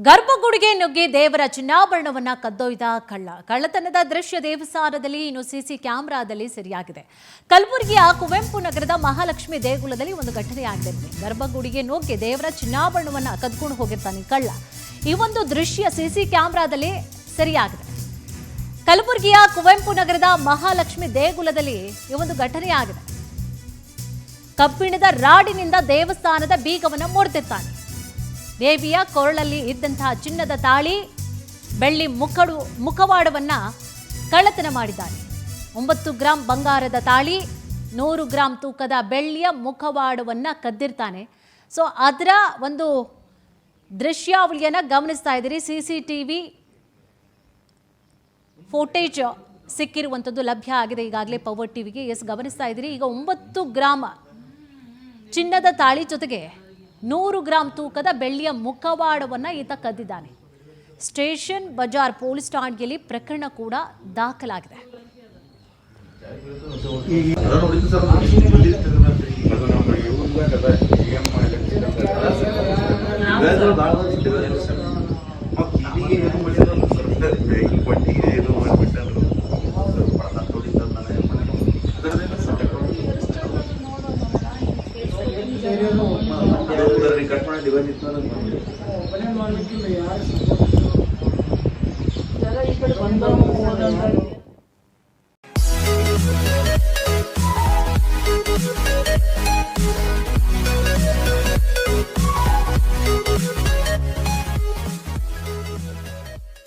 ಗರ್ಭಗುಡಿಗೆ ನುಗ್ಗಿ ದೇವರ ಚಿನ್ನಾಭರಣವನ್ನ ಕದ್ದೊಯ್ದ ಕಳ್ಳತನದ ದೃಶ್ಯ ದೇವಸ್ಥಾನದಲ್ಲಿ ಇನ್ನು ಸಿಸಿ ಕ್ಯಾಮೆರಾದಲ್ಲಿ ಸೆರೆಯಾಗಿದೆ. ಕಲಬುರಗಿಯ ಕುವೆಂಪು ನಗರದ ಮಹಾಲಕ್ಷ್ಮಿ ದೇಗುಲದಲ್ಲಿ ಒಂದು ಘಟನೆಯಾಗಿದೆ. ಗರ್ಭಗುಡಿಗೆ ನುಗ್ಗಿ ದೇವರ ಚಿನ್ನಾಭರಣವನ್ನ ಕದ್ಕೊಂಡು ಹೋಗಿರ್ತಾನೆ ಕಳ್ಳ. ಈ ಒಂದು ದೃಶ್ಯ ಸಿಸಿ ಕ್ಯಾಮೆರಾದಲ್ಲಿ ಸೆರೆಯಾಗಿದೆ. ಕಲಬುರಗಿಯ ಕುವೆಂಪು ನಗರದ ಮಹಾಲಕ್ಷ್ಮಿ ದೇಗುಲದಲ್ಲಿ ಈ ಒಂದು ಘಟನೆಯಾಗಿದೆ. ಕಬ್ಬಿಣದ ರಾಡಿನಿಂದ ದೇವಸ್ಥಾನದ ಬೀಗವನ್ನು ಮುರಿದಿರ್ತಾನೆ. ದೇವಿಯ ಕೊರಳಲ್ಲಿ ಇದ್ದಂತಹ ಚಿನ್ನದ ತಾಳಿ, ಬೆಳ್ಳಿ ಮುಖವಾಡವನ್ನ ಕಳ್ಳತನ ಮಾಡಿದ್ದಾನೆ. 9 ಗ್ರಾಂ ಬಂಗಾರದ ತಾಳಿ, 100 ಗ್ರಾಂ ತೂಕದ ಬೆಳ್ಳಿಯ ಮುಖವಾಡವನ್ನ ಕದ್ದಿರ್ತಾನೆ. ಸೊ ಅದರ ಒಂದು ದೃಶ್ಯಾವಳಿಯನ್ನ ಗಮನಿಸ್ತಾ ಇದ್ದೀರಿ. CCTV ಫೋಟೇಜ್ ಸಿಕ್ಕಿರುವಂಥದ್ದು ಲಭ್ಯ ಆಗಿದೆ ಈಗಾಗಲೇ ಪವರ್ ಟಿವಿಗೆ. ಗಮನಿಸ್ತಾ ಇದ್ದೀರಿ. ಈಗ 9 ಗ್ರಾಂ ಚಿನ್ನದ ತಾಳಿ ಜೊತೆಗೆ 100 ಗ್ರಾಂ ತೂಕದ ಬೆಳ್ಳಿಯ ಮುಖವಾಡವನ್ನು ಈತ ಕದ್ದಿದ್ದಾನೆ. ಸ್ಟೇಷನ್ ಬಜಾರ್ ಪೊಲೀಸ್ ಠಾಣೆಯಲ್ಲಿ ಪ್ರಕರಣ ಕೂಡ ದಾಖಲಾಗಿದೆ. ಕಟ್ ಮಾಡಿ ಡಿವೈಸ್ ಓಪನ್ ಮಾಡಲಿಕ್ಕಿಲ್ಲ. ಯಾರು ಈ ಕಡೆ ಬಂದ